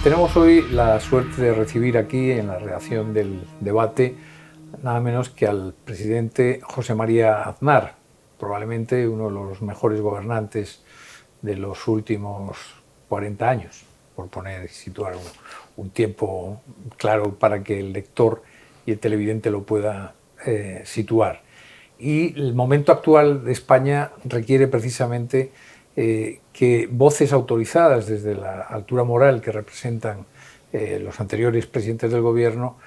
Tenemos hoy la suerte de recibir aquí en la redacción del debate nada menos que al presidente José María Aznar, probablemente uno de los mejores gobernantes de los últimos 40 años, por poner y situar un tiempo claro para que el lector y el televidente lo pueda situar. Y el momento actual de España requiere precisamente que voces autorizadas desde la altura moral que representan los anteriores presidentes del gobierno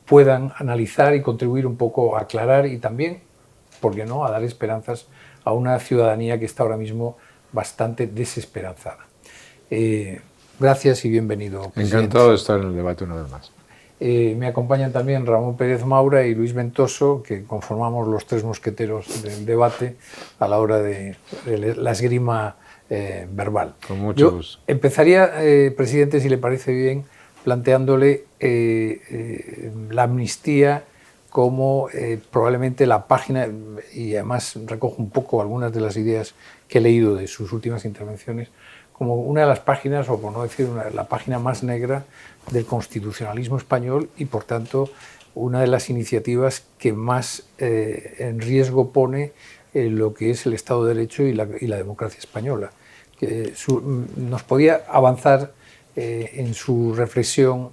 puedan analizar y contribuir un poco a aclarar y también, ¿por qué no?, a dar esperanzas a una ciudadanía que está ahora mismo bastante desesperanzada. Gracias y bienvenido, presidente. Encantado de estar en el debate una vez más. Me acompañan también Ramón Pérez Maura y Luis Ventoso, que conformamos los tres mosqueteros del debate a la hora de la esgrima verbal. Con mucho gusto. Empezaría, presidente, si le parece bien, planteándole la amnistía como probablemente la página, y además recojo un poco algunas de las ideas que he leído de sus últimas intervenciones, como una de las páginas, o por no decir la página más negra del constitucionalismo español y, por tanto, una de las iniciativas que más en riesgo pone lo que es el Estado de Derecho y la democracia española. ¿Nos podía avanzar en su reflexión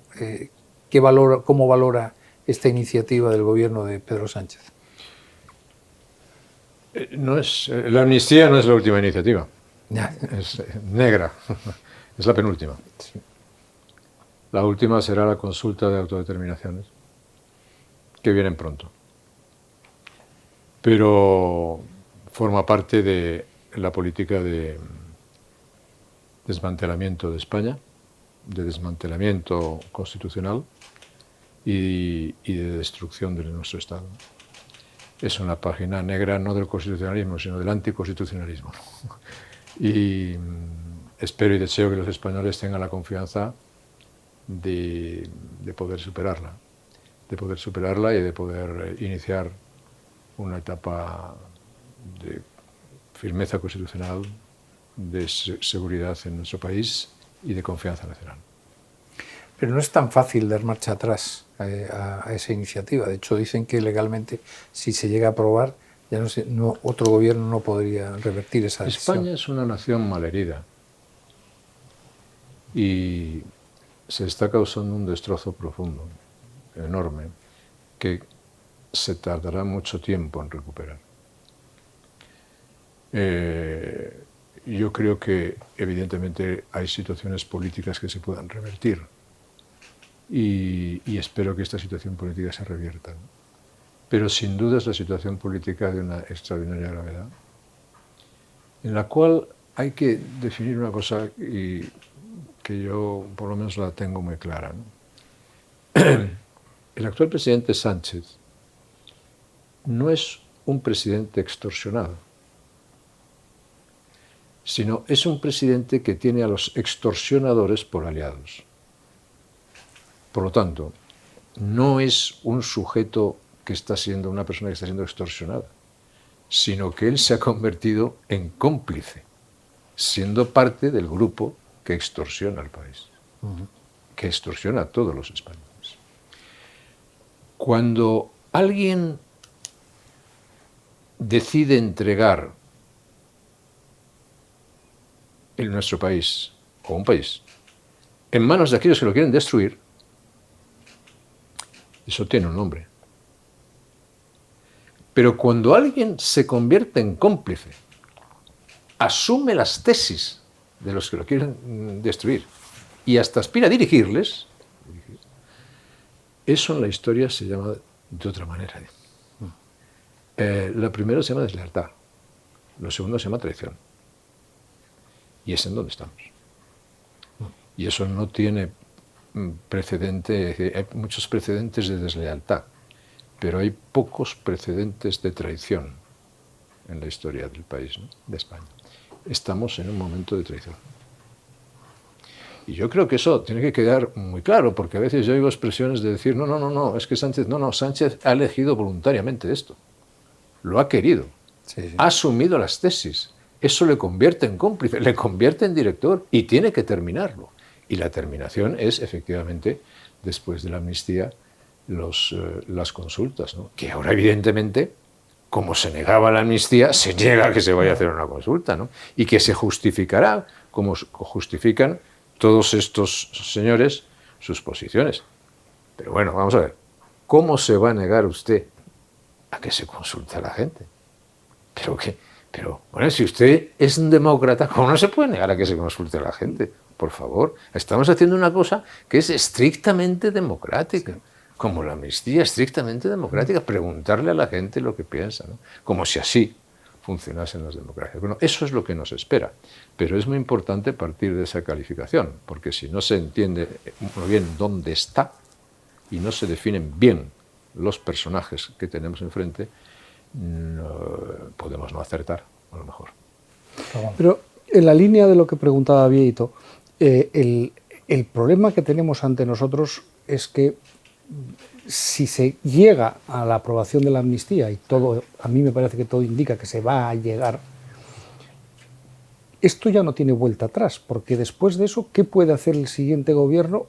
cómo valora esta iniciativa del gobierno de Pedro Sánchez? La amnistía no es la última iniciativa. Es negra, es la penúltima. Sí. La última será la consulta de autodeterminaciones, que vienen pronto. Pero forma parte de la política de desmantelamiento de España, de desmantelamiento constitucional y de destrucción de nuestro Estado. Es una página negra no del constitucionalismo, sino del anticonstitucionalismo. Y espero y deseo que los españoles tengan la confianza de poder superarla y de poder iniciar una etapa de firmeza constitucional, de seguridad en nuestro país y de confianza nacional. Pero no es tan fácil dar marcha atrás a esa iniciativa. De hecho, dicen que legalmente, si se llega a aprobar, ya otro gobierno no podría revertir esa decisión. España es una nación malherida y se está causando un destrozo profundo, enorme, que se tardará mucho tiempo en recuperar. Yo creo que evidentemente hay situaciones políticas que se puedan revertir y espero que esta situación política se revierta. Pero sin duda es la situación política de una extraordinaria gravedad, en la cual hay que definir una cosa y que yo por lo menos la tengo muy clara, ¿no? El actual presidente Sánchez no es un presidente extorsionado, sino es un presidente que tiene a los extorsionadores por aliados. Por lo tanto, no es un sujeto que está siendo una persona que está siendo extorsionada, sino que él se ha convertido en cómplice, siendo parte del grupo que extorsiona al país, que extorsiona a todos los españoles. Cuando alguien decide entregar en nuestro país, o un país, en manos de aquellos que lo quieren destruir, eso tiene un nombre. Pero cuando alguien se convierte en cómplice, asume las tesis de los que lo quieren destruir y hasta aspira a dirigirles, eso en la historia se llama de otra manera. La primera se llama deslealtad, lo segundo se llama traición. Y es en donde estamos. Y eso no tiene precedente, hay muchos precedentes de deslealtad, pero hay pocos precedentes de traición en la historia del país, ¿no?, de España. Estamos en un momento de traición. Y yo creo que eso tiene que quedar muy claro, porque a veces yo oigo expresiones de decir, no, es que Sánchez ha elegido voluntariamente esto. Lo ha querido. Sí. Ha asumido las tesis. Eso le convierte en cómplice, le convierte en director y tiene que terminarlo. Y la terminación es, efectivamente, después de la amnistía, las consultas, ¿no? Que ahora, evidentemente, como se negaba la amnistía, se niega a que se vaya a hacer una consulta, ¿no? Y que se justificará, como justifican todos estos señores, sus posiciones. Pero bueno, vamos a ver, ¿cómo se va a negar usted a que se consulte a la gente? Pero bueno, si usted es un demócrata, ¿cómo no se puede negar a que se consulte a la gente? Por favor, estamos haciendo una cosa que es estrictamente democrática. Sí. Como la amnistía, estrictamente democrática, preguntarle a la gente lo que piensa, ¿no? Como si así funcionasen las democracias. Bueno, eso es lo que nos espera, pero es muy importante partir de esa calificación, porque si no se entiende muy bien dónde está y no se definen bien los personajes que tenemos enfrente, podemos no acertar, a lo mejor. Pero en la línea de lo que preguntaba Vieito, el problema que tenemos ante nosotros es que si se llega a la aprobación de la amnistía, y todo, a mí me parece que todo indica que se va a llegar, esto ya no tiene vuelta atrás, porque después de eso, ¿qué puede hacer el siguiente gobierno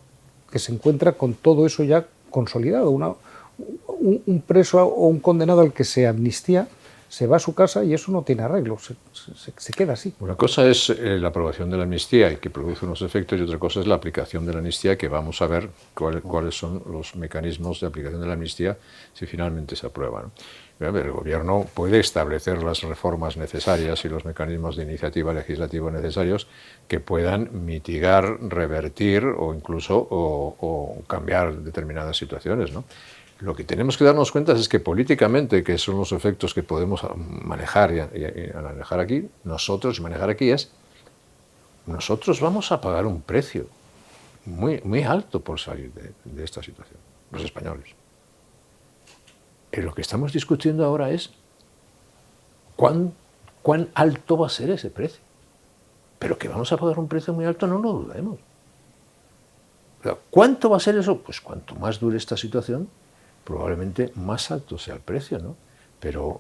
que se encuentra con todo eso ya consolidado? Un preso o un condenado al que se amnistía se va a su casa y eso no tiene arreglo, se queda así. Una cosa es la aprobación de la amnistía y que produce unos efectos, y otra cosa es la aplicación de la amnistía, que vamos a ver cuáles son los mecanismos de aplicación de la amnistía si finalmente se aprueba, ¿no? El gobierno puede establecer las reformas necesarias y los mecanismos de iniciativa legislativa necesarios que puedan mitigar, revertir o incluso o cambiar determinadas situaciones, ¿no? Lo que tenemos que darnos cuenta es que políticamente, que son los efectos que podemos manejar y manejar aquí, nosotros vamos a pagar un precio muy, muy alto por salir de esta situación, los españoles. Y lo que estamos discutiendo ahora es cuán alto va a ser ese precio. Pero que vamos a pagar un precio muy alto, no lo dudemos. ¿Cuánto va a ser eso? Pues cuanto más dure esta situación, probablemente más alto sea el precio, ¿no? Pero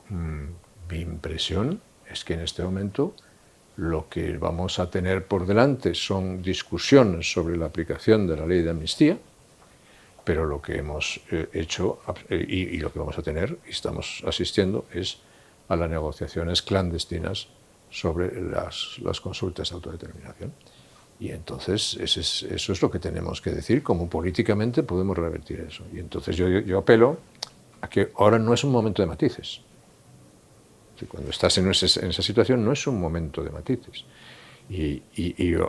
mi impresión es que en este momento lo que vamos a tener por delante son discusiones sobre la aplicación de la ley de amnistía, pero lo que hemos hecho y lo que vamos a tener y estamos asistiendo es a las negociaciones clandestinas sobre las consultas de autodeterminación. Y entonces eso es lo que tenemos que decir, cómo políticamente podemos revertir eso. Y entonces yo apelo a que ahora no es un momento de matices. Cuando estás en esa situación no es un momento de matices. Y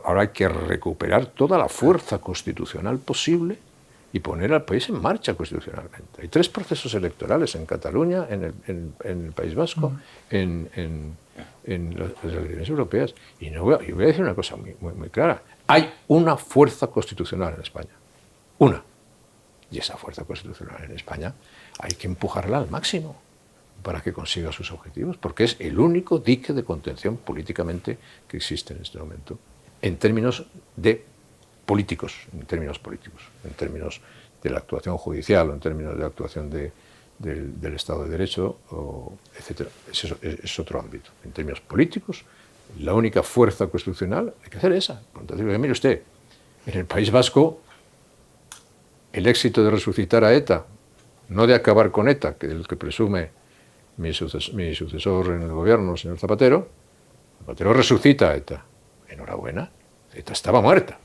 ahora hay que recuperar toda la fuerza constitucional posible y poner al país en marcha constitucionalmente. Hay 3 procesos electorales en Cataluña, en el País Vasco, en las elecciones europeas. Y voy a decir una cosa muy clara. Hay una fuerza constitucional en España. Una. Y esa fuerza constitucional en España hay que empujarla al máximo para que consiga sus objetivos, porque es el único dique de contención políticamente que existe en este momento, en términos políticos, en términos de la actuación judicial o en términos de la actuación del Estado de Derecho, etc. Es otro ámbito. En términos políticos, la única fuerza constitucional hay que hacer esa. Entonces, mire usted, en el País Vasco, el éxito de resucitar a ETA, no de acabar con ETA, que es el que presume mi sucesor en el gobierno, el señor Zapatero resucita a ETA. Enhorabuena, ETA estaba muerta.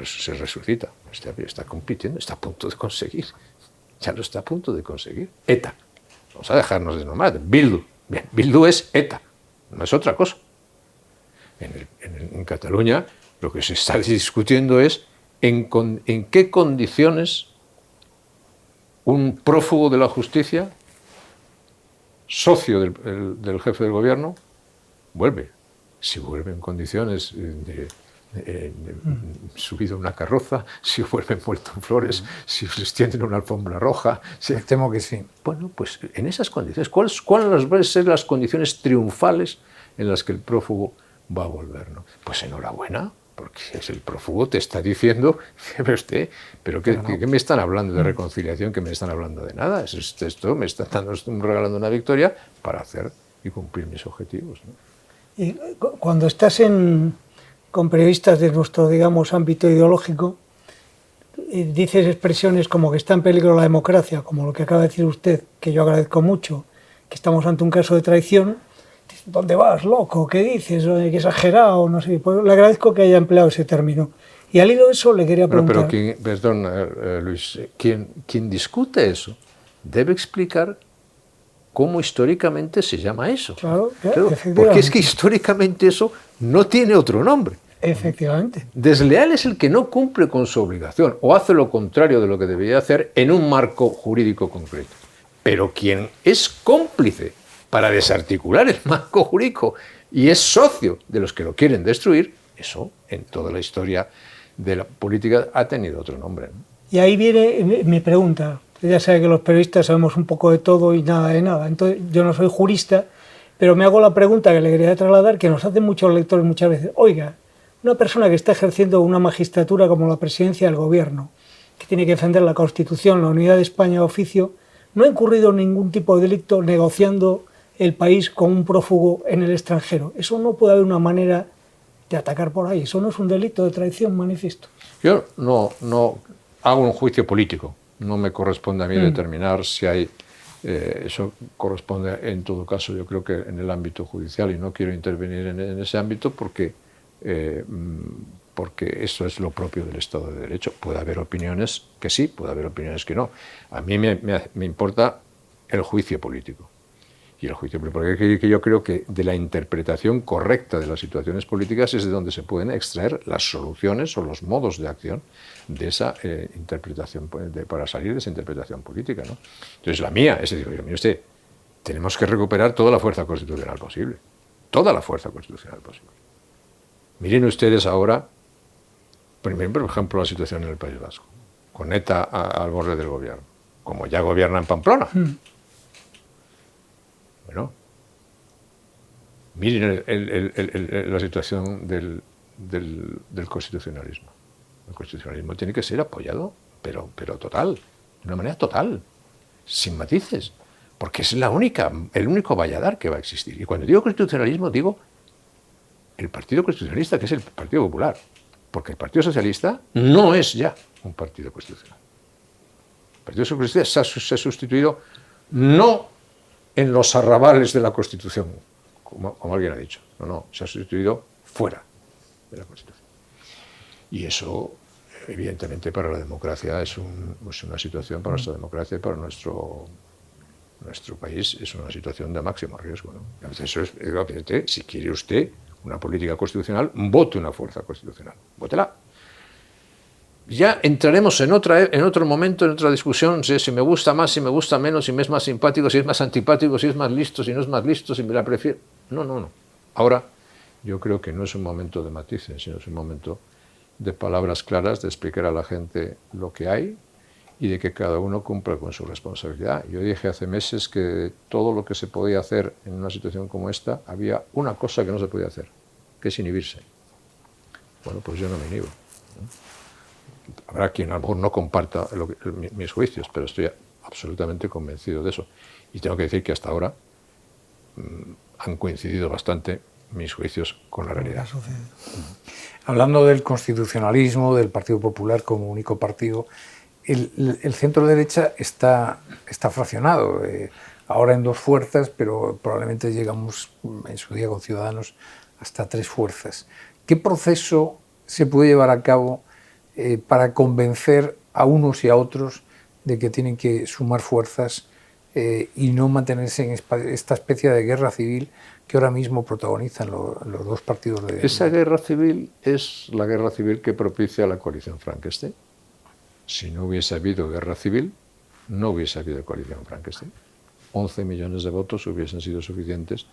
Se resucita, está compitiendo, está a punto de conseguir. Ya lo está a punto de conseguir. ETA. Vamos a dejarnos de nombrar. Bildu. Bien, Bildu es ETA, no es otra cosa. En Cataluña lo que se está discutiendo es en qué condiciones un prófugo de la justicia, socio del jefe del gobierno, vuelve. Si vuelve en condiciones subido a una carroza, si vuelve envuelto en flores, si les tienden una alfombra roja. Me temo que sí. Bueno, pues en esas condiciones, ¿cuáles van a ser las condiciones triunfales en las que el prófugo va a volver, ¿no? Pues enhorabuena, porque el prófugo te está diciendo, pero ¿qué me están hablando de reconciliación? ¿Qué me están hablando de nada? Esto me están regalando una victoria para hacer y cumplir mis objetivos, ¿no? Y cuando estás en con periodistas de nuestro, digamos, ámbito ideológico, dices expresiones como que está en peligro la democracia, como lo que acaba de decir usted, que yo agradezco mucho, que estamos ante un caso de traición. ¿Dónde vas, loco? ¿Qué dices? ¿Qué exagerado? No sé. Pues le agradezco que haya empleado ese término. Y al hilo de eso le quería preguntar... Perdón, Luis, quien discute eso debe explicar cómo históricamente se llama eso. Claro, porque es que históricamente eso no tiene otro nombre. Efectivamente. Desleal es el que no cumple con su obligación o hace lo contrario de lo que debería hacer en un marco jurídico concreto. Pero quien es cómplice para desarticular el marco jurídico y es socio de los que lo quieren destruir, eso en toda la historia de la política ha tenido otro nombre, ¿no? Y ahí viene mi pregunta. Ya sabe que los periodistas sabemos un poco de todo y nada de nada. Entonces, yo no soy jurista, pero me hago la pregunta que le quería trasladar, que nos hacen muchos lectores muchas veces. Oiga, una persona que está ejerciendo una magistratura como la presidencia del gobierno, que tiene que defender la Constitución, la unidad de España de oficio, no ha incurrido en ningún tipo de delito negociando el país con un prófugo en el extranjero. Eso no puede haber una manera de atacar por ahí. Eso no es un delito de traición manifiesto. Yo no hago un juicio político. No me corresponde a mí determinar si hay... eso corresponde, en todo caso, yo creo que en el ámbito judicial, y no quiero intervenir en ese ámbito porque eso es lo propio del Estado de Derecho. Puede haber opiniones que sí, puede haber opiniones que no. A mí me importa el juicio político. Y el juicio político, porque yo creo que de la interpretación correcta de las situaciones políticas es de donde se pueden extraer las soluciones o los modos de acción de esa interpretación, para salir de esa interpretación política, ¿no? Entonces la mía es decir, mire usted, tenemos que recuperar toda la fuerza constitucional posible. Toda la fuerza constitucional posible. Miren ustedes ahora, por ejemplo, la situación en el País Vasco, con ETA al borde del gobierno, como ya gobierna en Pamplona. Bueno, miren la situación del constitucionalismo. El constitucionalismo tiene que ser apoyado, pero total, de una manera total, sin matices, porque es el único valladar que va a existir. Y cuando digo constitucionalismo, digo el Partido Constitucionalista, que es el Partido Popular, porque el Partido Socialista no es ya un partido constitucional. El Partido Socialista se ha sustituido no en los arrabales de la Constitución, como alguien ha dicho, no, se ha sustituido fuera de la Constitución. Y eso, evidentemente, para la democracia es una situación, para nuestra democracia y para nuestro país es una situación de máximo riesgo, ¿no? Eso es, obviamente, si quiere usted una política constitucional, vote una fuerza constitucional, vótela. Ya entraremos en otro momento, en otra discusión, si me gusta más, si me gusta menos, si me es más simpático, si es más antipático, si es más listo, si no es más listo, si me la prefiero. No. Ahora, yo creo que no es un momento de matices, sino es un momento de palabras claras, de explicar a la gente lo que hay y de que cada uno cumpla con su responsabilidad. Yo dije hace meses que todo lo que se podía hacer en una situación como esta, había una cosa que no se podía hacer, que es inhibirse. Bueno, pues yo no me inhibo, ¿no? Habrá quien a lo mejor no comparta mis juicios, pero estoy absolutamente convencido de eso. Y tengo que decir que hasta ahora han coincidido bastante mis juicios con la realidad. Hablando del constitucionalismo, del Partido Popular como único partido, el centro-derecha está fraccionado, ahora en dos fuerzas, pero probablemente llegamos en su día con Ciudadanos hasta 3 fuerzas. ¿Qué proceso se puede llevar a cabo para convencer a unos y a otros de que tienen que sumar fuerzas y no mantenerse en esta especie de guerra civil que ahora mismo protagonizan los dos partidos de... Esa guerra civil es la guerra civil que propicia la coalición Frankenstein. Si no hubiese habido guerra civil, no hubiese habido coalición Frankenstein. 11 millones de votos hubiesen sido suficientes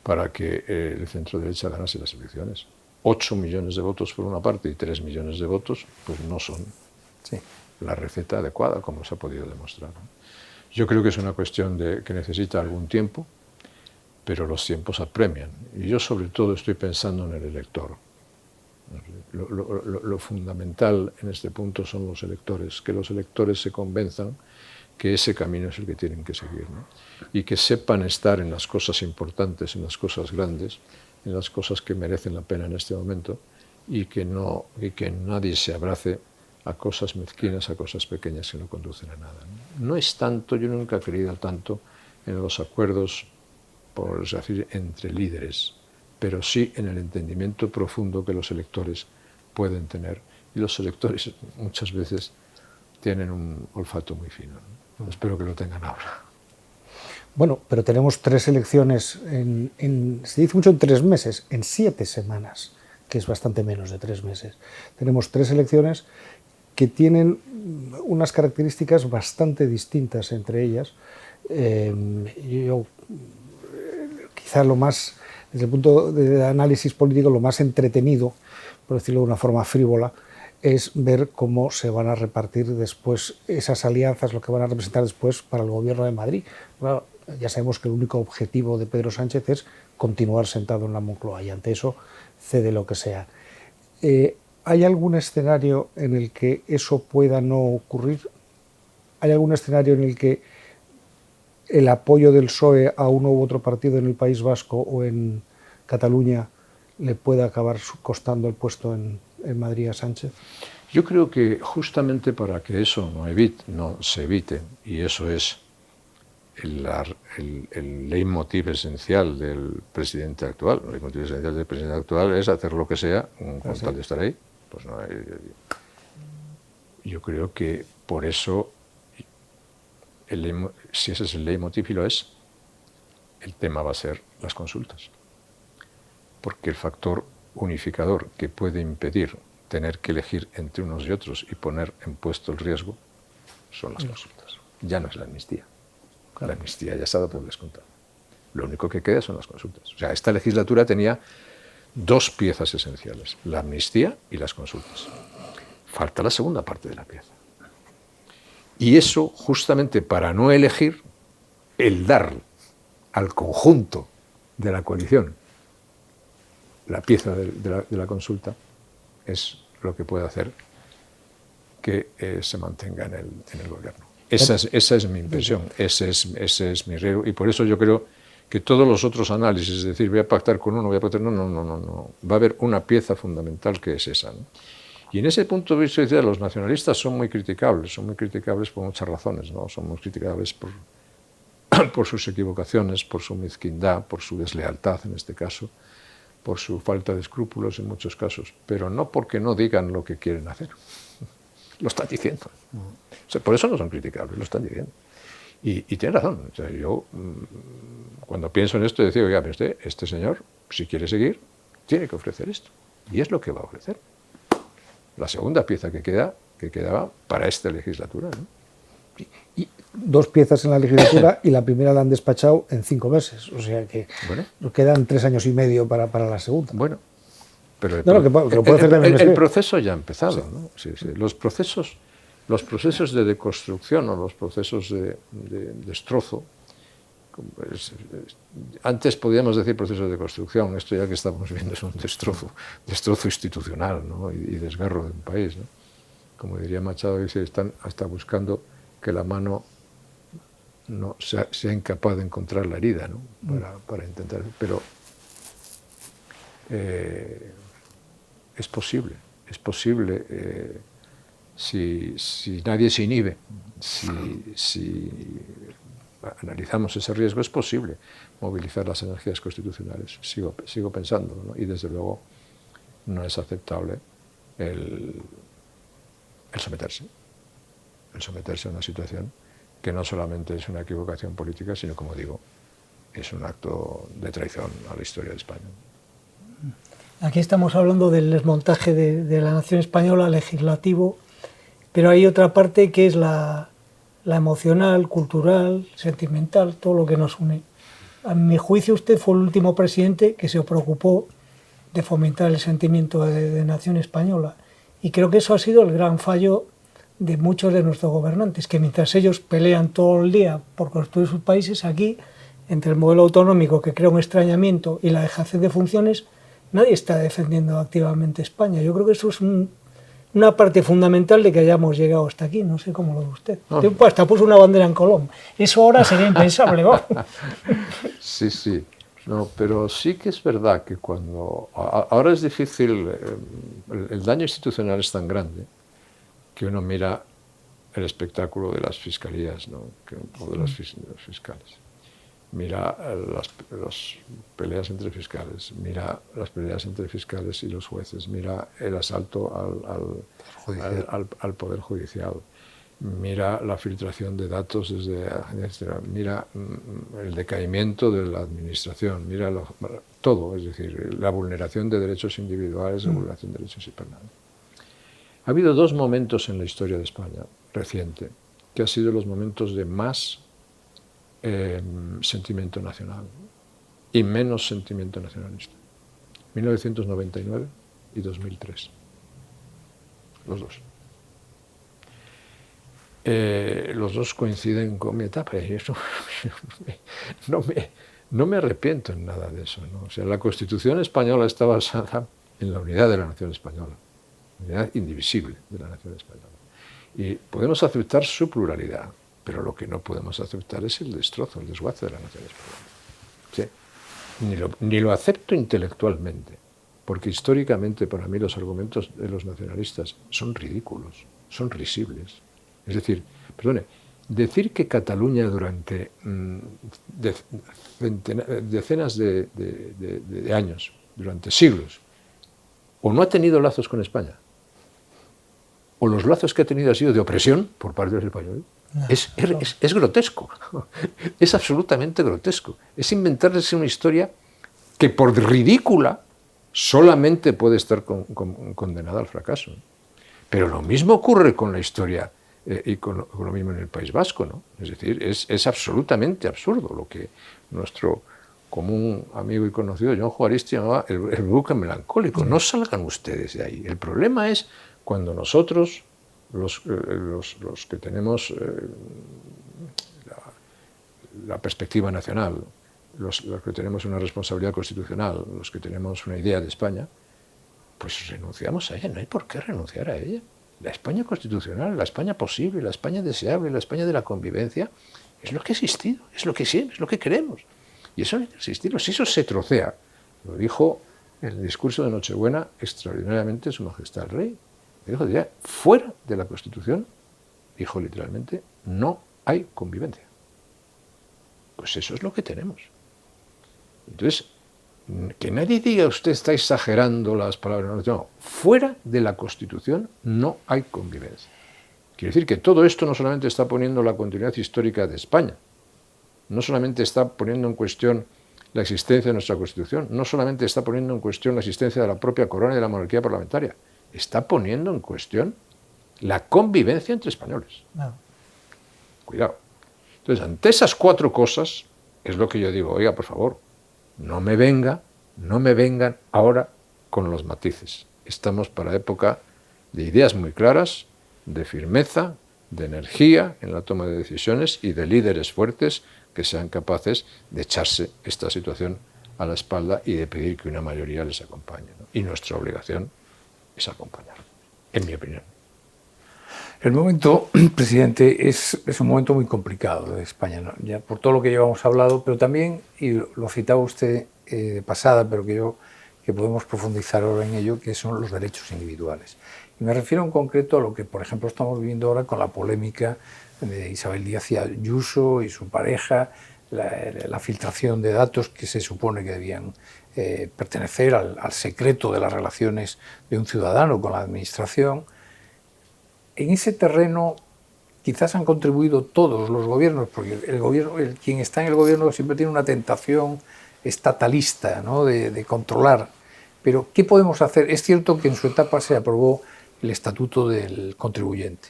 para que el centro-derecha ganase las elecciones. 8 millones de votos por una parte y 3 millones de votos, pues no son la receta adecuada, como se ha podido demostrar, ¿no? Yo creo que es una cuestión que necesita algún tiempo, pero los tiempos apremian. Y yo sobre todo estoy pensando en el elector. Lo fundamental en este punto son los electores, que los electores se convenzan que ese camino es el que tienen que seguir, ¿no? Y que sepan estar en las cosas importantes, en las cosas grandes, en las cosas que merecen la pena en este momento, y que nadie se abrace a cosas mezquinas, a cosas pequeñas que no conducen a nada. No es tanto, yo nunca he creído tanto en los acuerdos, por decir, entre líderes, pero sí en el entendimiento profundo que los electores pueden tener. Y los electores muchas veces tienen un olfato muy fino, ¿no? Espero que lo tengan ahora. Bueno, pero tenemos 3 elecciones, se dice mucho en 3 meses, en 7 semanas, que es bastante menos de 3 meses. Tenemos 3 elecciones que tienen unas características bastante distintas entre ellas. Quizá lo más, desde el punto de análisis político, lo más entretenido, por decirlo de una forma frívola, es ver cómo se van a repartir después esas alianzas, lo que van a representar después para el gobierno de Madrid. Bueno, ya sabemos que el único objetivo de Pedro Sánchez es continuar sentado en la Moncloa y ante eso cede lo que sea. ¿Hay algún escenario en el que eso pueda no ocurrir? ¿Hay algún escenario en el que el apoyo del PSOE a uno u otro partido en el País Vasco o en Cataluña le pueda acabar costando el puesto en Madrid a Sánchez? Yo creo que justamente para que eso no se evite, y eso es el leitmotiv esencial del presidente actual. El leitmotiv esencial del presidente actual es hacer lo que sea con tal de estar ahí. Pues no, yo creo que por eso, si ese es el leitmotiv y lo es, el tema va a ser las consultas. Porque el factor unificador que puede impedir tener que elegir entre unos y otros y poner en puesto el riesgo son las consultas. Ya no es la amnistía. La amnistía ya está por descontado. Lo único que queda son las consultas. O sea, esta legislatura tenía 2 piezas esenciales, la amnistía y las consultas. Falta la segunda parte de la pieza. Y eso, justamente para no elegir, el dar al conjunto de la coalición la pieza de la consulta es lo que puede hacer que se mantenga en el gobierno. Esa es mi impresión, ese es mi riesgo, y por eso yo creo que todos los otros análisis, es decir, voy a pactar con uno, voy a pactar, no, va a haber una pieza fundamental que es esa, ¿no? Y en ese punto de vista, los nacionalistas son muy criticables por muchas razones, ¿no? Son muy criticables por sus equivocaciones, por su mezquindad, por su deslealtad en este caso, por su falta de escrúpulos en muchos casos, pero no porque no digan lo que quieren hacer. Lo están diciendo. O sea, por eso no son criticables, lo están diciendo. Y tiene razón. O sea, yo, cuando pienso en esto, decía, oiga, este señor, si quiere seguir, tiene que ofrecer esto. Y es lo que va a ofrecer. La segunda pieza que quedaba para esta legislatura, ¿no? Y 2 piezas en la legislatura y la primera la han despachado en 5 meses. O sea que nos quedan 3 años y medio para la segunda. Bueno, pero el proceso ya ha empezado, sí. ¿No? Sí. Los procesos de deconstrucción o los procesos de destrozo, antes podíamos decir procesos de construcción, esto ya que estamos viendo es un destrozo institucional, ¿no? y desgarro de un país, ¿no? Como diría Machado, dice, están hasta buscando que la mano no sea incapaz de encontrar la herida, ¿no? para intentar, pero es posible si nadie se inhibe, si analizamos ese riesgo, es posible movilizar las energías constitucionales. Sigo pensando, ¿no? Y desde luego no es aceptable el someterse a una situación que no solamente es una equivocación política, sino, como digo, es un acto de traición a la historia de España. Aquí estamos hablando del desmontaje de la nación española, legislativo, pero hay otra parte que es la emocional, cultural, sentimental, todo lo que nos une. A mi juicio, usted fue el último presidente que se preocupó de fomentar el sentimiento de nación española. Y creo que eso ha sido el gran fallo de muchos de nuestros gobernantes, que mientras ellos pelean todo el día por construir sus países, aquí, entre el modelo autonómico que crea un extrañamiento y la dejación de funciones, nadie está defendiendo activamente España. Yo creo que eso es una parte fundamental de que hayamos llegado hasta aquí. No sé cómo lo ve usted. Usted hasta puso una bandera en Colón. Eso ahora sería impensable, ¿no? Sí. No, pero sí que es verdad que cuando... Ahora es difícil, el daño institucional es tan grande que uno mira el espectáculo de las fiscalías, ¿no? O de los fiscales. Mira las peleas entre fiscales, mira las peleas entre fiscales y los jueces, mira el asalto al Poder Judicial, mira la filtración de datos mira el decaimiento de la administración, mira todo, es decir, la vulneración de derechos individuales, la vulneración de derechos penales. Ha habido dos momentos en la historia de España reciente que han sido los momentos de más sentimiento nacional y menos sentimiento nacionalista. 1999 y 2003. Los dos. Los dos coinciden con mi etapa y eso no me arrepiento en nada de eso, ¿no? O sea, la Constitución española está basada en la unidad de la nación española, unidad indivisible de la nación española. Y podemos aceptar su pluralidad, pero lo que no podemos aceptar es el destrozo, el desguace de la nación española. ¿Sí? Ni lo acepto intelectualmente, porque históricamente para mí los argumentos de los nacionalistas son ridículos, son risibles. Es decir, perdone, decir que Cataluña durante decenas de años, durante siglos, o no ha tenido lazos con España, o los lazos que ha tenido han sido de opresión por parte de los españoles, es grotesco, es absolutamente grotesco. Es inventarse una historia que por ridícula solamente puede estar condenada al fracaso. Pero lo mismo ocurre con la historia y con lo mismo en el País Vasco, ¿no? Es decir, es absolutamente absurdo lo que nuestro común amigo y conocido John Juaristi llamaba el bucle melancólico. No salgan ustedes de ahí. El problema es cuando nosotros, los que tenemos la perspectiva nacional, los que tenemos una responsabilidad constitucional, los que tenemos una idea de España, pues renunciamos a ella. No hay por qué renunciar a ella. La España constitucional, la España posible, la España deseable, la España de la convivencia, es lo que ha existido, es lo que siempre, es lo que queremos. Y eso no hay que existirlo. Si eso se trocea, lo dijo en el discurso de Nochebuena extraordinariamente Su Majestad el Rey. Dijo, fuera de la Constitución, dijo literalmente, no hay convivencia. Pues eso es lo que tenemos. Entonces, que nadie diga usted está exagerando las palabras. No, fuera de la Constitución no hay convivencia. Quiere decir que todo esto no solamente está poniendo la continuidad histórica de España, no solamente está poniendo en cuestión la existencia de nuestra Constitución, no solamente está poniendo en cuestión la existencia de la propia corona y de la monarquía parlamentaria, está poniendo en cuestión la convivencia entre españoles. No. Cuidado. Entonces, ante esas cuatro cosas, es lo que yo digo, oiga, por favor, no me vengan ahora con los matices. Estamos para época de ideas muy claras, de firmeza, de energía en la toma de decisiones y de líderes fuertes que sean capaces de echarse esta situación a la espalda y de pedir que una mayoría les acompañe, ¿no? Y nuestra obligación es acompañar, en mi opinión. El momento, presidente, es un momento muy complicado de España, ¿no? Ya por todo lo que llevamos hablado, pero también, y lo citaba usted de pasada, pero que podemos profundizar ahora en ello, que son los derechos individuales. Y me refiero en concreto a lo que, por ejemplo, estamos viviendo ahora con la polémica de Isabel Díaz Ayuso y su pareja, la filtración de datos que se supone que debían pertenecer al secreto de las relaciones de un ciudadano con la administración. En ese terreno quizás han contribuido todos los gobiernos, porque quien está en el gobierno siempre tiene una tentación estatalista, ¿no? de controlar. Pero ¿qué podemos hacer? Es cierto que en su etapa se aprobó el Estatuto del Contribuyente,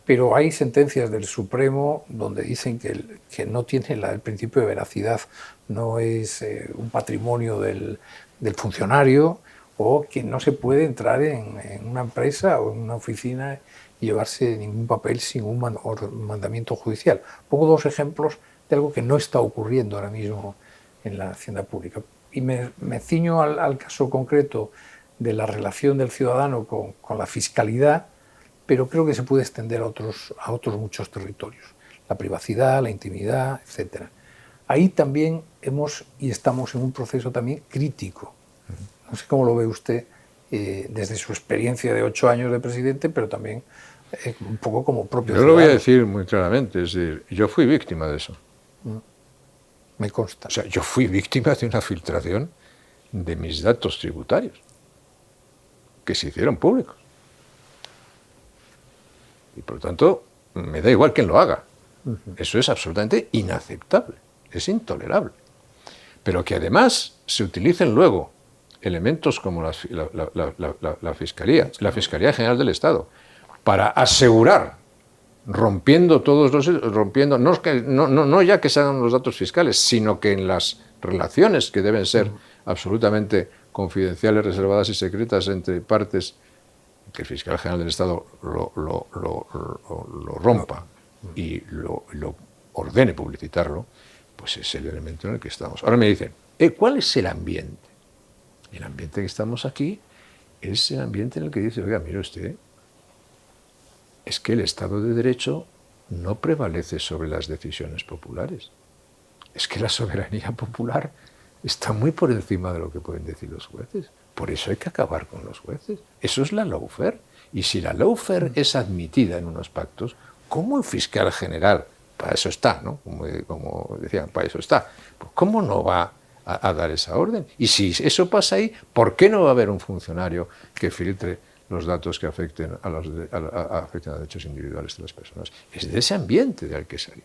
pero hay sentencias del Supremo donde dicen que no tiene el principio de veracidad, no es un patrimonio del funcionario, o que no se puede entrar en una empresa o en una oficina y llevarse ningún papel sin un mandamiento judicial. Pongo dos ejemplos de algo que no está ocurriendo ahora mismo en la hacienda pública. Y me ciño al caso concreto de la relación del ciudadano con la fiscalidad, pero creo que se puede extender a otros muchos territorios. La privacidad, la intimidad, etc. ahí también hemos y estamos en un proceso también crítico. No sé cómo lo ve usted desde su experiencia de 8 años de presidente, pero también un poco como propio ciudadano. Yo lo voy a ciudadano. decir muy claramente, es decir, yo fui víctima de eso. Me consta. O sea, yo fui víctima de una filtración de mis datos tributarios que se hicieron públicos. Y por lo tanto, me da igual quién lo haga. Eso es absolutamente inaceptable, es intolerable. Pero que además se utilicen luego elementos como la Fiscalía General del Estado, para asegurar, rompiendo todos los... rompiendo no ya que sean los datos fiscales, sino que en las relaciones que deben ser absolutamente confidenciales, reservadas y secretas entre partes, que el fiscal general del Estado lo rompa y lo ordene publicitarlo, pues es el elemento en el que estamos. Ahora me dicen, ¿cuál es el ambiente? El ambiente que estamos aquí es el ambiente en el que dice, oiga, mire usted, es que el Estado de Derecho no prevalece sobre las decisiones populares. Es que la soberanía popular está muy por encima de lo que pueden decir los jueces. Por eso hay que acabar con los jueces. Eso es la lawfare. Y si la lawfare es admitida en unos pactos, ¿cómo el fiscal general, para eso está, ¿no? Como decían, para eso está, pues ¿cómo no va a dar esa orden? Y si eso pasa ahí, ¿por qué no va a haber un funcionario que filtre los datos que afecten afecten a derechos individuales de las personas? Es de ese ambiente del que salir.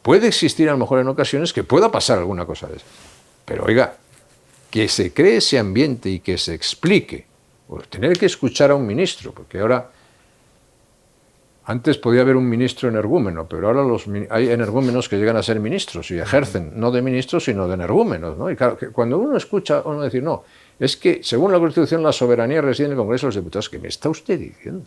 Puede existir a lo mejor en ocasiones que pueda pasar alguna cosa de eso. Pero oiga, que se cree ese ambiente y que se explique, o tener que escuchar a un ministro, porque ahora, antes podía haber un ministro energúmeno, pero ahora hay energúmenos que llegan a ser ministros y ejercen, no de ministros, sino de energúmenos, ¿no? Y claro, que cuando uno escucha, uno decir, no, es que según la Constitución la soberanía reside en el Congreso de los Diputados. ¿Qué me está usted diciendo?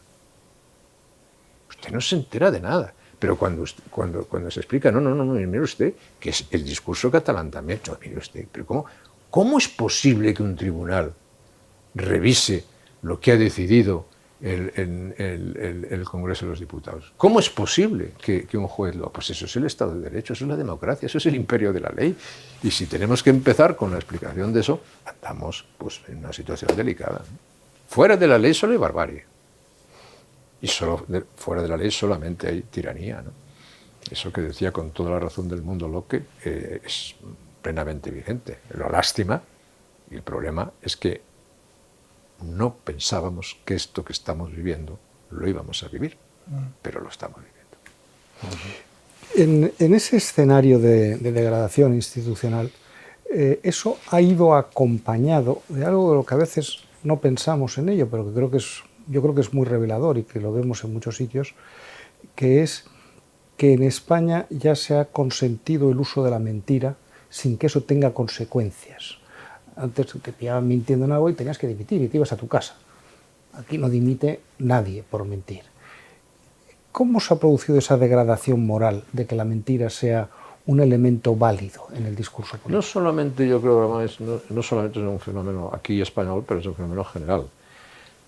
Usted no se entera de nada. Pero cuando se explica, no, mire usted, que es el discurso catalán también, no, mire usted, pero ¿cómo es posible que un tribunal revise lo que ha decidido el Congreso de los Diputados? ¿Cómo es posible que un juez lo...? Pues eso es el Estado de Derecho, eso es la democracia, eso es el imperio de la ley. Y si tenemos que empezar con la explicación de eso, andamos pues, en una situación delicada, ¿no? Fuera de la ley solo hay barbarie. Y fuera de la ley solamente hay tiranía, ¿no? Eso que decía con toda la razón del mundo Locke es plenamente vigente. La lástima y el problema es que no pensábamos que esto que estamos viviendo lo íbamos a vivir, pero lo estamos viviendo. En ese escenario de degradación institucional, eso ha ido acompañado de algo de lo que a veces no pensamos en ello, pero que yo creo que es muy revelador y que lo vemos en muchos sitios, que es que en España ya se ha consentido el uso de la mentira sin que eso tenga consecuencias. Antes te pillaban mintiendo en algo y tenías que dimitir y te ibas a tu casa. Aquí no dimite nadie por mentir. ¿Cómo se ha producido esa degradación moral de que la mentira sea un elemento válido en el discurso político? No solamente, yo creo, no solamente es un fenómeno aquí español, pero es un fenómeno general.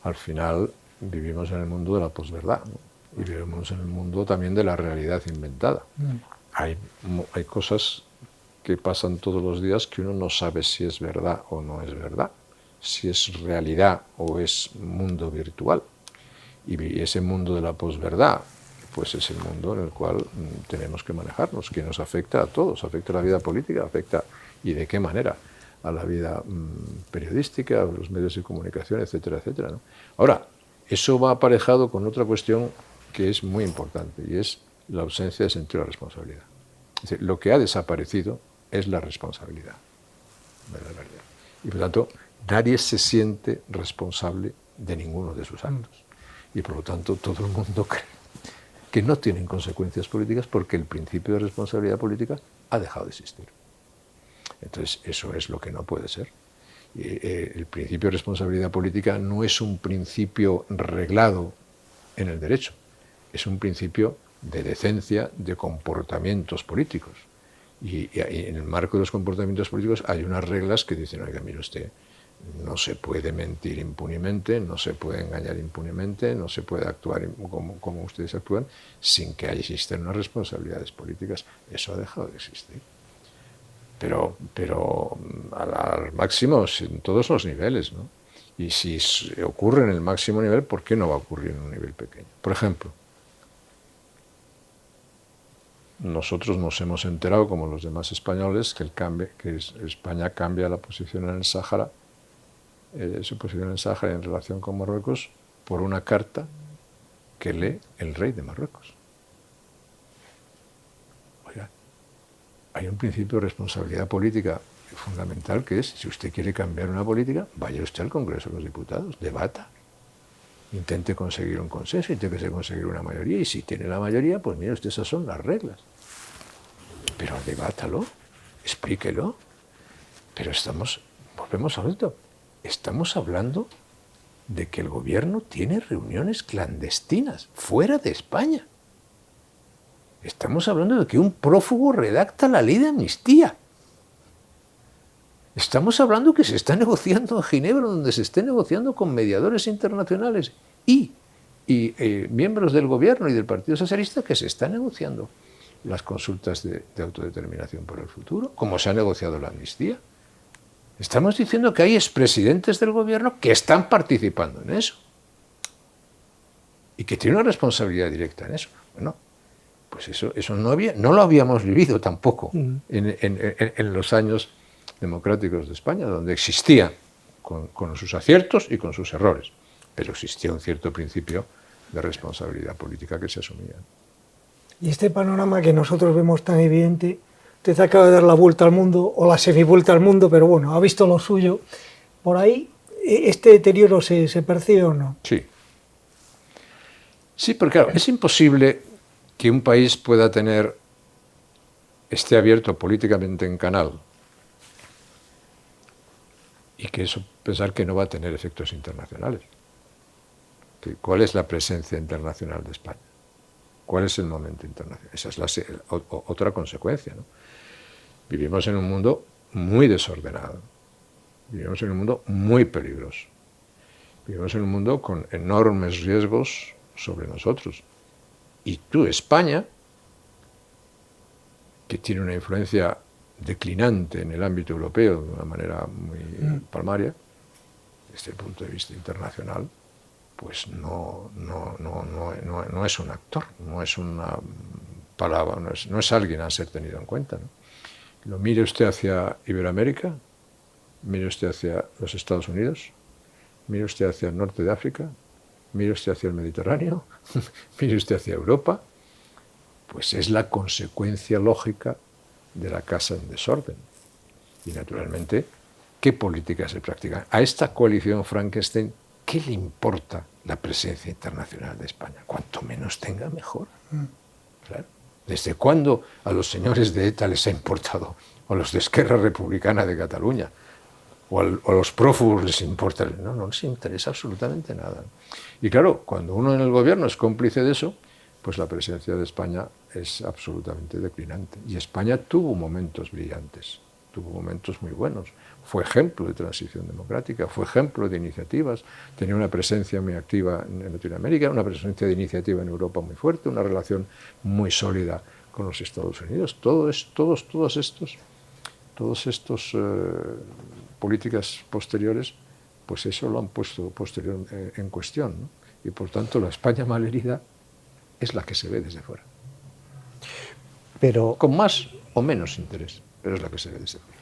Al final vivimos en el mundo de la posverdad, ¿no? Y vivimos en el mundo también de la realidad inventada. Hay cosas que pasan todos los días que uno no sabe si es verdad o no es verdad, si es realidad o es mundo virtual. Y ese mundo de la posverdad, pues es el mundo en el cual tenemos que manejarnos, que nos afecta a todos, afecta a la vida política, afecta, y de qué manera, a la vida periodística, a los medios de comunicación, etcétera, etcétera, ¿no? Ahora, eso va aparejado con otra cuestión que es muy importante, y es la ausencia de sentido de la responsabilidad. Es decir, lo que ha desaparecido es la responsabilidad de la verdad. Y por tanto, nadie se siente responsable de ninguno de sus actos. Y por lo tanto, todo el mundo cree que no tienen consecuencias políticas porque el principio de responsabilidad política ha dejado de existir. Entonces, eso es lo que no puede ser. El principio de responsabilidad política no es un principio reglado en el derecho, es un principio de decencia de comportamientos políticos. Y en el marco de los comportamientos políticos hay unas reglas que dicen, oiga, mire usted, no se puede mentir impunemente, no se puede engañar impunemente, no se puede actuar como ustedes actúan sin que existan unas responsabilidades políticas. Eso ha dejado de existir. pero al máximo en todos los niveles, ¿no? Y si ocurre en el máximo nivel, ¿por qué no va a ocurrir en un nivel pequeño? Por ejemplo, nosotros nos hemos enterado, como los demás españoles, que España cambia la posición en el Sáhara, su posición en el Sáhara en relación con Marruecos, por una carta que lee el rey de Marruecos. Oiga, hay un principio de responsabilidad política fundamental que es, si usted quiere cambiar una política, vaya usted al Congreso de los Diputados, debata, intente conseguir un consenso, intente conseguir una mayoría, y si tiene la mayoría, pues mire usted, esas son las reglas. Pero debátalo, explíquelo. Pero volvemos a esto, estamos hablando de que el gobierno tiene reuniones clandestinas fuera de España. Estamos hablando de que un prófugo redacta la ley de amnistía. Estamos hablando que se está negociando en Ginebra, donde se esté negociando con mediadores internacionales y miembros del gobierno y del Partido Socialista, que se está negociando las consultas de autodeterminación por el futuro, como se ha negociado la amnistía. Estamos diciendo que hay expresidentes del gobierno que están participando en eso y que tienen una responsabilidad directa en eso. Bueno, pues eso no lo habíamos vivido tampoco en los años democráticos de España, donde existía, con sus aciertos y con sus errores, pero existía un cierto principio de responsabilidad política que se asumía. Y este panorama que nosotros vemos tan evidente, usted acaba de dar la vuelta al mundo, o la semivuelta al mundo, pero bueno, ha visto lo suyo. Por ahí, ¿este deterioro se percibe o no? Sí. Sí, porque claro, es imposible que un país pueda esté abierto políticamente en canal y que eso pensar que no va a tener efectos internacionales. ¿Cuál es la presencia internacional de España? ¿Cuál es el momento internacional? Esa es otra consecuencia, ¿no? Vivimos en un mundo muy desordenado, vivimos en un mundo muy peligroso, vivimos en un mundo con enormes riesgos sobre nosotros. Y tú, España, que tiene una influencia declinante en el ámbito europeo de una manera muy palmaria, desde el punto de vista internacional, pues no es un actor, no es una palabra, no es alguien a ser tenido en cuenta, ¿no? Lo mire usted hacia Iberoamérica, mire usted hacia los Estados Unidos, mire usted hacia el norte de África, mire usted hacia el Mediterráneo, mire usted hacia Europa, pues es la consecuencia lógica de la casa en desorden. Y naturalmente, ¿qué políticas se practican? A esta coalición Frankenstein, ¿qué le importa la presencia internacional de España? Cuanto menos tenga, mejor. Claro. ¿Desde cuándo a los señores de ETA les ha importado? O a los de Esquerra Republicana de Cataluña, o a los prófugos les importa. No les interesa absolutamente nada. Y claro, cuando uno en el gobierno es cómplice de eso, pues la presencia de España es absolutamente declinante. Y España tuvo momentos brillantes, tuvo momentos muy buenos. Fue ejemplo de transición democrática, fue ejemplo de iniciativas, tenía una presencia muy activa en Latinoamérica, una presencia de iniciativa en Europa muy fuerte, una relación muy sólida con los Estados Unidos. Todos estos políticas posteriores, pues eso lo han puesto en cuestión, ¿no? Y por tanto la España malherida es la que se ve desde fuera. Pero, con más o menos interés, pero es la que se ve desde fuera.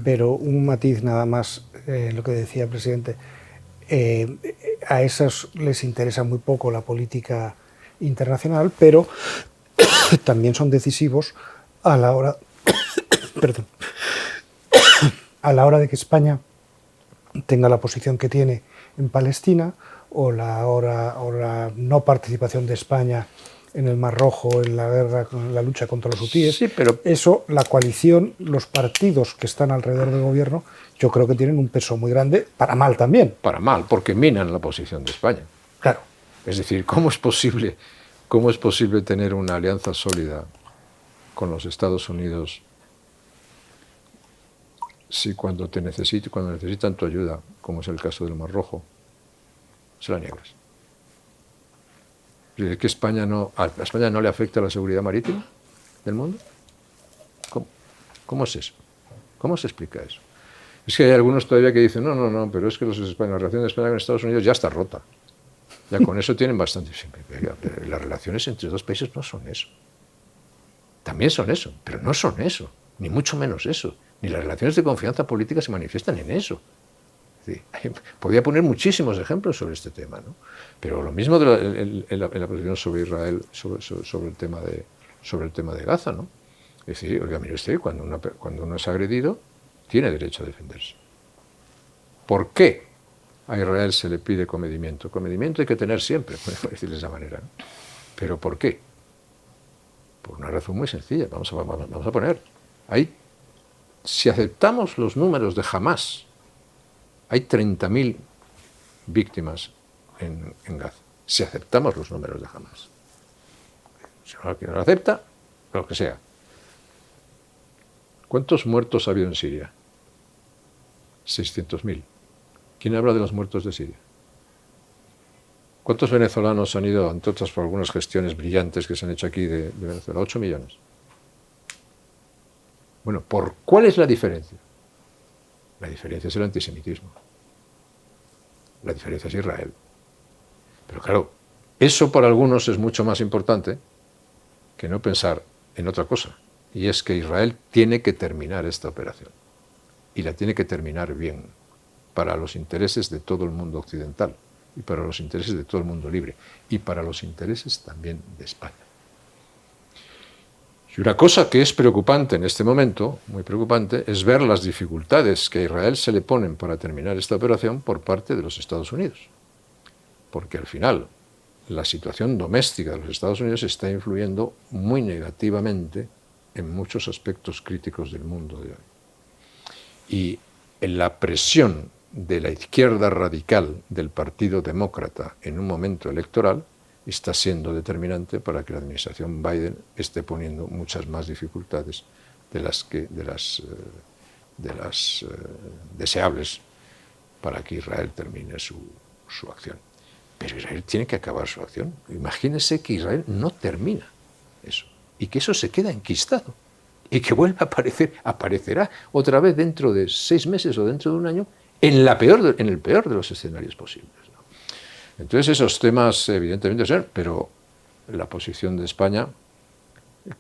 Pero un matiz nada más, lo que decía el presidente, a esos les interesa muy poco la política internacional, pero también son decisivos a la hora, perdón, a la hora de que España tenga la posición que tiene en Palestina, o la no participación de España en el Mar Rojo, en la guerra, en la lucha contra los hutíes. Sí, pero eso, la coalición, los partidos que están alrededor del gobierno, yo creo que tienen un peso muy grande, para mal también. Para mal, porque minan la posición de España. Claro. Es decir, ¿cómo es posible tener una alianza sólida con los Estados Unidos si cuando necesitan tu ayuda, como es el caso del Mar Rojo, se la niegas? ¿Es que a España no le afecta la seguridad marítima del mundo? ¿Cómo es eso? ¿Cómo se explica eso? Es que hay algunos todavía que dicen, no, pero es que la relación de España con Estados Unidos ya está rota. Ya con eso tienen bastante. Pero las relaciones entre dos países no son eso. También son eso, pero no son eso, ni mucho menos eso. Ni las relaciones de confianza política se manifiestan en eso. Sí, podría poner muchísimos ejemplos sobre este tema, ¿no? Pero lo mismo en la posición sobre Israel, sobre el tema de Gaza, ¿no? Es decir, oiga, mire usted, cuando uno es agredido, tiene derecho a defenderse. ¿Por qué a Israel se le pide comedimiento? Comedimiento hay que tener siempre, podemos decir de esa manera, ¿no? ¿Pero por qué? Por una razón muy sencilla. Vamos a poner. Si aceptamos los números de Hamás, hay 30.000 víctimas en Gaza. Si aceptamos los números de Hamás. Si no lo acepta, lo que sea. ¿Cuántos muertos ha habido en Siria? 600.000. ¿Quién habla de los muertos de Siria? ¿Cuántos venezolanos han ido, entre otras por algunas gestiones brillantes que se han hecho aquí de Venezuela? 8 millones. Bueno, ¿cuál es la diferencia? La diferencia es el antisemitismo. La diferencia es Israel. Pero claro, eso para algunos es mucho más importante que no pensar en otra cosa. Y es que Israel tiene que terminar esta operación. Y la tiene que terminar bien, para los intereses de todo el mundo occidental, y para los intereses de todo el mundo libre, y para los intereses también de España. Y una cosa que es preocupante en este momento, muy preocupante, es ver las dificultades que a Israel se le ponen para terminar esta operación por parte de los Estados Unidos. Porque al final, la situación doméstica de los Estados Unidos está influyendo muy negativamente en muchos aspectos críticos del mundo de hoy. Y en la presión de la izquierda radical del Partido Demócrata en un momento electoral está siendo determinante para que la administración Biden esté poniendo muchas más dificultades de las deseables para que Israel termine su acción. Pero Israel tiene que acabar su acción. Imagínense que Israel no termina eso y que eso se queda enquistado y que vuelva a aparecer, aparecerá otra vez dentro de 6 meses o dentro de un año en el peor de los escenarios posibles, ¿no? Entonces esos temas evidentemente son, pero la posición de España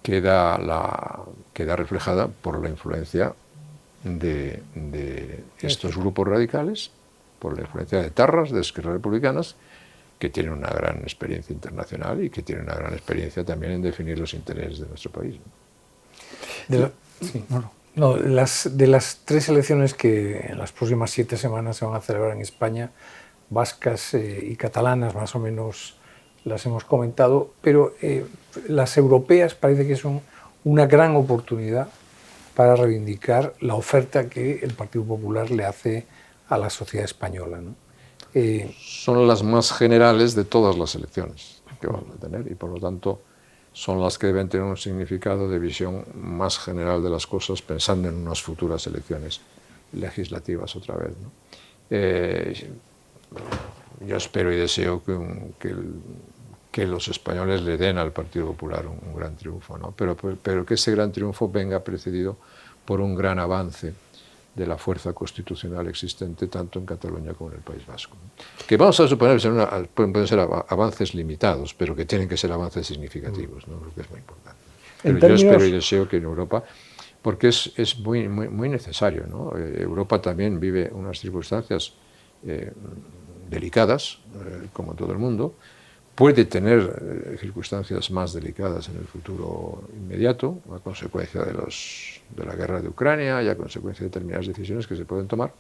queda reflejada por la influencia de estos grupos radicales, por la influencia de etarras, de izquierdas republicanas, que tienen una gran experiencia internacional y que tienen una gran experiencia también en definir los intereses de nuestro país, ¿no? De las 3 elecciones que en las próximas 7 semanas se van a celebrar en España, vascas y catalanas más o menos las hemos comentado, pero las europeas parece que son una gran oportunidad para reivindicar la oferta que el Partido Popular le hace a la sociedad española, ¿no? Son las más generales de todas las elecciones que vamos a tener y por lo tanto son las que deben tener un significado de visión más general de las cosas, pensando en unas futuras elecciones legislativas otra vez, ¿no? Yo espero y deseo que los españoles le den al Partido Popular un gran triunfo, ¿no? Pero que ese gran triunfo venga precedido por un gran avance de la fuerza constitucional existente tanto en Cataluña como en el País Vasco, ¿no? Que vamos a suponer que pueden ser avances limitados, pero que tienen que ser avances significativos, ¿no? Lo que es muy importante. Pero yo espero y deseo que en Europa, porque es muy, muy, muy necesario, ¿no? Europa también vive unas circunstancias delicadas, como todo el mundo, puede tener circunstancias más delicadas en el futuro inmediato, a consecuencia de la guerra de Ucrania y a consecuencia de determinadas decisiones que se pueden tomar,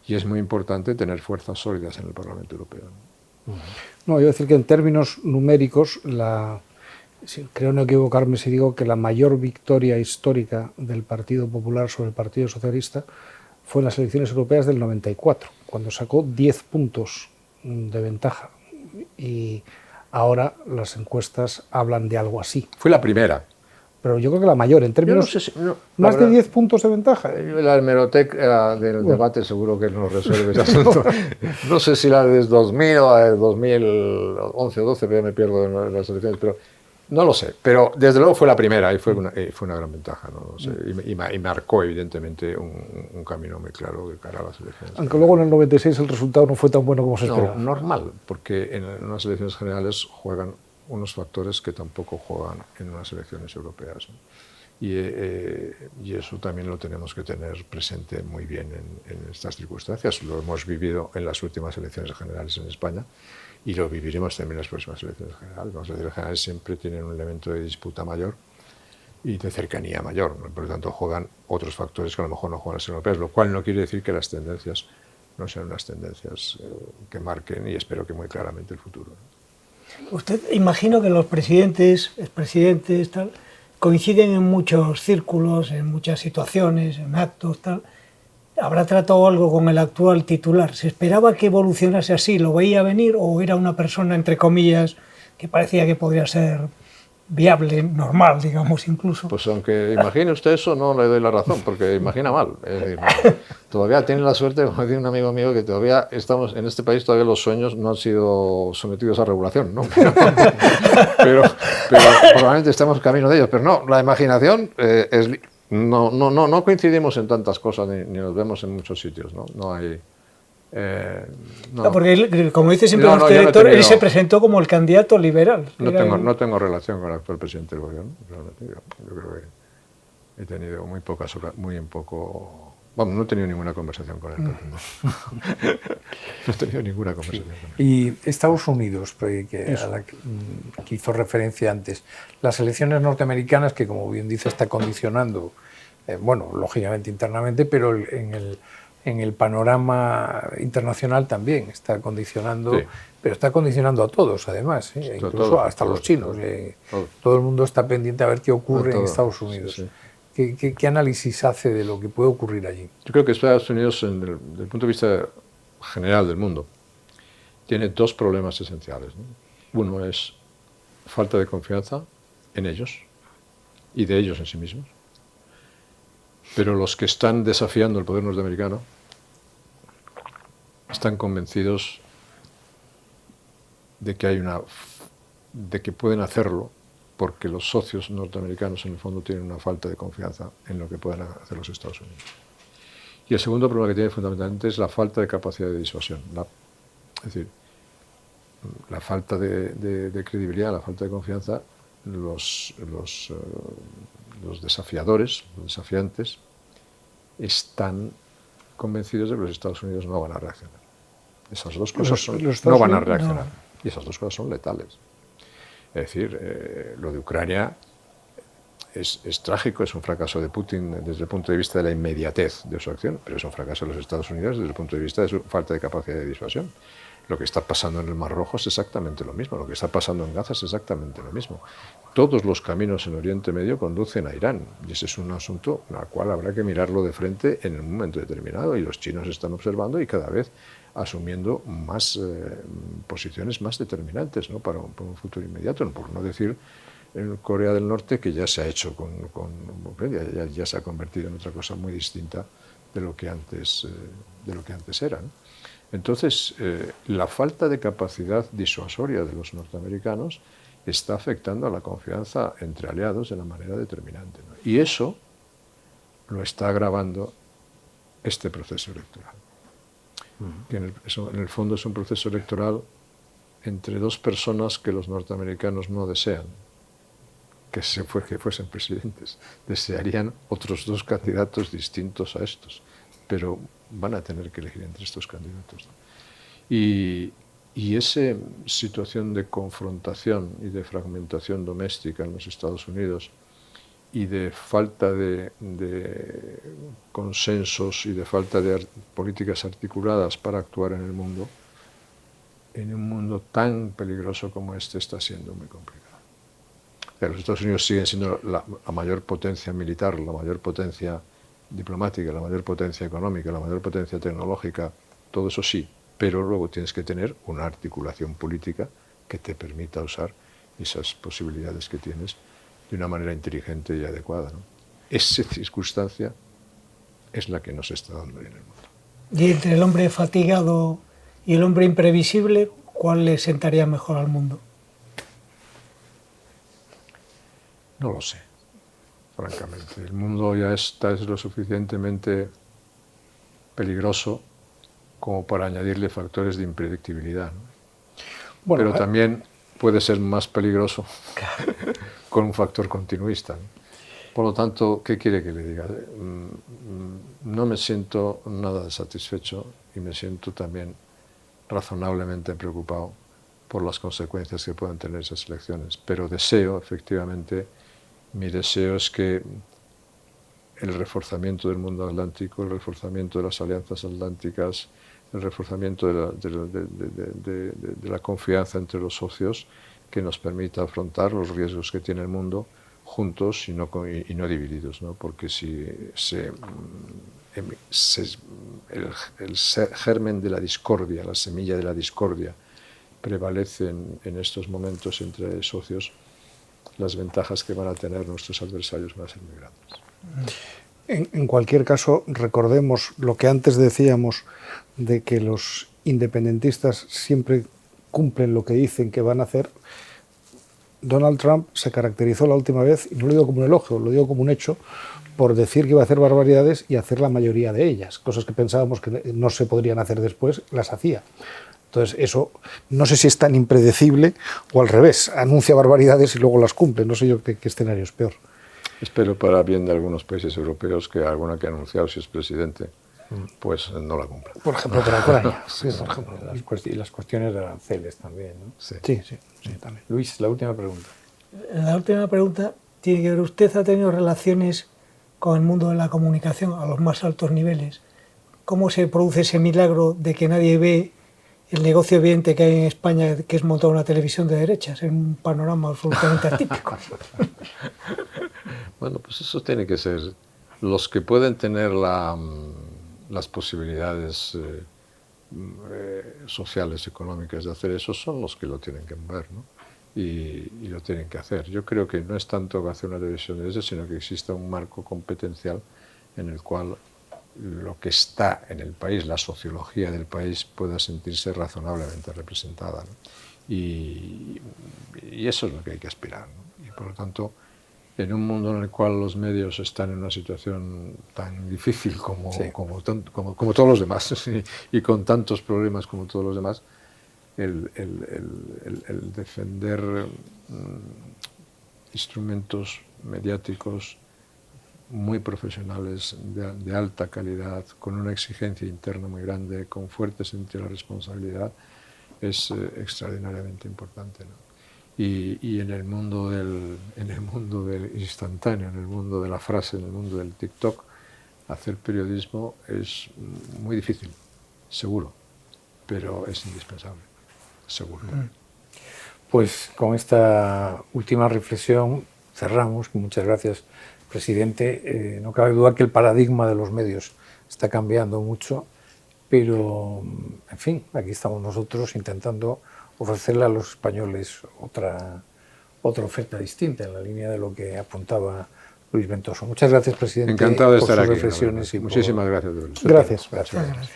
y es muy importante tener fuerzas sólidas en el Parlamento Europeo, ¿no? No, yo voy a decir que en términos numéricos, creo no equivocarme si digo que la mayor victoria histórica del Partido Popular sobre el Partido Socialista fue en las elecciones europeas del 94, cuando sacó 10 puntos de ventaja, y ahora las encuestas hablan de algo así. Fue la primera. Pero yo creo que la mayor, en términos... ¿Más de 10 puntos de ventaja? La hemeroteca del debate seguro que no resuelve ese asunto. No sé si la de 2000 o la de 2011 o 12, pero me pierdo en las elecciones, pero No lo sé, pero desde luego fue la primera y fue una gran ventaja, ¿no? O sea, y marcó evidentemente un camino muy claro de cara a las elecciones. Aunque luego en el 96 el resultado no fue tan bueno como se esperaba. No, normal, porque en unas elecciones generales juegan unos factores que tampoco juegan en unas elecciones europeas, ¿no? Y eso también lo tenemos que tener presente muy bien en estas circunstancias. Lo hemos vivido en las últimas elecciones generales en España y lo viviremos también en las próximas elecciones generales. Las elecciones generales siempre tienen un elemento de disputa mayor y de cercanía mayor, ¿no? Por lo tanto juegan otros factores que a lo mejor no juegan las europeas, lo cual no quiere decir que las tendencias no sean unas tendencias que marquen, y espero que muy claramente, el futuro, ¿no? Usted, imagino que los presidentes, expresidentes, tal, coinciden en muchos círculos, en muchas situaciones, en actos, tal. ¿Habrá tratado algo con el actual titular? ¿Se esperaba que evolucionase así? ¿Lo veía venir o era una persona, entre comillas, que parecía que podría ser viable, normal, digamos, incluso? Pues aunque imagine usted eso, no le doy la razón, porque imagina mal. Es decir, todavía tiene la suerte, como dice un amigo mío, que todavía estamos en este país, todavía los sueños no han sido sometidos a regulación, ¿no? Pero probablemente estamos camino de ellos. Pero no, la imaginación no coincidimos en tantas cosas, ni nos vemos en muchos sitios, ¿no? No hay... No, porque él, como dice siempre nuestro director, él se presentó como el candidato liberal. No tengo relación con el actual presidente del gobierno, realmente. Yo creo que he tenido muy poco... Vamos, no he tenido ninguna conversación con él. No he tenido ninguna conversación con él. Y Estados Unidos, a la que hizo referencia antes, las elecciones norteamericanas, que como bien dice está condicionando, bueno, lógicamente internamente, pero en el panorama internacional también está condicionando, sí. Pero está condicionando a todos, además, incluso todos, hasta los chinos. Todo el mundo está pendiente a ver qué ocurre en Estados Unidos. Sí, sí. ¿Qué análisis hace de lo que puede ocurrir allí? Yo creo que Estados Unidos, desde el punto de vista general del mundo, tiene dos problemas esenciales, ¿no? Uno es falta de confianza en ellos y de ellos en sí mismos. Pero los que están desafiando el poder norteamericano están convencidos de que pueden hacerlo porque los socios norteamericanos en el fondo tienen una falta de confianza en lo que puedan hacer los Estados Unidos. Y el segundo problema que tiene fundamentalmente es la falta de capacidad de disuasión. Es decir, la falta de credibilidad, la falta de confianza. Los desafiadores, los desafiantes, están convencidos de que los Estados Unidos no van a reaccionar. Esas dos cosas no van a reaccionar. No. Y esas dos cosas son letales. Es decir, lo de Ucrania es trágico, es un fracaso de Putin desde el punto de vista de la inmediatez de su acción, pero es un fracaso de los Estados Unidos desde el punto de vista de su falta de capacidad de disuasión. Lo que está pasando en el Mar Rojo es exactamente lo mismo, lo que está pasando en Gaza es exactamente lo mismo. Todos los caminos en Oriente Medio conducen a Irán, y ese es un asunto al cual habrá que mirarlo de frente en un momento determinado, y los chinos están observando y cada vez asumiendo más posiciones más determinantes, ¿no? para un futuro inmediato, por no decir en Corea del Norte, que ya se ha hecho ya se ha convertido en otra cosa muy distinta de lo que antes era, ¿no? Entonces, la falta de capacidad disuasoria de los norteamericanos está afectando a la confianza entre aliados de una manera determinante, ¿no? Y eso lo está agravando este proceso electoral. Que en el fondo es un proceso electoral entre dos personas que los norteamericanos no desean que fuesen presidentes. Desearían otros dos candidatos distintos a estos, pero van a tener que elegir entre estos candidatos, ¿no? Y esa situación de confrontación y de fragmentación doméstica en los Estados Unidos y de falta de consensos y de falta de políticas articuladas para actuar en el mundo, en un mundo tan peligroso como este, está siendo muy complicado. Los Estados Unidos siguen siendo la mayor potencia militar, la mayor potencia diplomática, la mayor potencia económica, la mayor potencia tecnológica, todo eso sí, pero luego tienes que tener una articulación política que te permita usar esas posibilidades que tienes de una manera inteligente y adecuada, ¿no? Esa circunstancia es la que nos está dando en el mundo. Y entre el hombre fatigado y el hombre imprevisible, ¿cuál le sentaría mejor al mundo? No lo sé, francamente. El mundo ya es lo suficientemente peligroso como para añadirle factores de impredictibilidad, ¿no? Bueno, pero también puede ser más peligroso con un factor continuista, ¿no? Por lo tanto, ¿qué quiere que le diga? No me siento nada satisfecho y me siento también razonablemente preocupado por las consecuencias que puedan tener esas elecciones. Pero deseo, efectivamente, mi deseo es que el reforzamiento del mundo atlántico, el reforzamiento de las alianzas atlánticas, el reforzamiento de la confianza entre los socios, que nos permita afrontar los riesgos que tiene el mundo juntos y no divididos, ¿no? Porque si el germen de la discordia, la semilla de la discordia, prevalece en estos momentos entre socios, las ventajas que van a tener nuestros adversarios van a ser muy grandes. En cualquier caso, recordemos lo que antes decíamos de que los independentistas siempre cumplen lo que dicen que van a hacer. Donald Trump se caracterizó la última vez, y no lo digo como un elogio, lo digo como un hecho, por decir que iba a hacer barbaridades y hacer la mayoría de ellas. Cosas que pensábamos que no se podrían hacer después, las hacía. Entonces, eso no sé si es tan impredecible o al revés, anuncia barbaridades y luego las cumple. No sé yo qué escenario es peor. Espero para bien de algunos países europeos que alguna que ha anunciado, si es presidente, pues no la cumpla. Por ejemplo, para Ucrania. Sí, por ejemplo, las cuestiones de aranceles también, ¿no? Sí. Sí, también. Luis, la última pregunta. La última pregunta tiene que ver, usted ha tenido relaciones con el mundo de la comunicación a los más altos niveles. ¿Cómo se produce ese milagro de que nadie ve el negocio evidente que hay en España, que es montar una televisión de derechas, en un panorama absolutamente atípico? Bueno, pues eso tiene que ser. Los que pueden tener las posibilidades sociales, económicas de hacer eso, son los que lo tienen que ver, ¿no? Y lo tienen que hacer. Yo creo que no es tanto hacer una televisión de eso, sino que exista un marco competencial en el cual lo que está en el país, la sociología del país, pueda sentirse razonablemente representada, ¿no? Y eso es lo que hay que aspirar, ¿no? Y por lo tanto, en un mundo en el cual los medios están en una situación tan difícil como todos los demás y con tantos problemas como todos los demás, el defender instrumentos mediáticos muy profesionales, de alta calidad, con una exigencia interna muy grande, con fuerte sentido de la responsabilidad, es extraordinariamente importante, ¿no? Y en el mundo del instantáneo, en el mundo de la frase, en el mundo del TikTok, hacer periodismo es muy difícil, seguro, pero es indispensable, seguro. Pues con esta última reflexión cerramos. Muchas gracias, presidente. No cabe duda que el paradigma de los medios está cambiando mucho, pero, en fin, aquí estamos nosotros intentando ofrecerle a los españoles otra oferta distinta en la línea de lo que apuntaba Luis Ventoso. Muchas gracias, presidente. Encantado de estar por sus aquí. reflexiones y muchísimas gracias. Gracias. Gracias.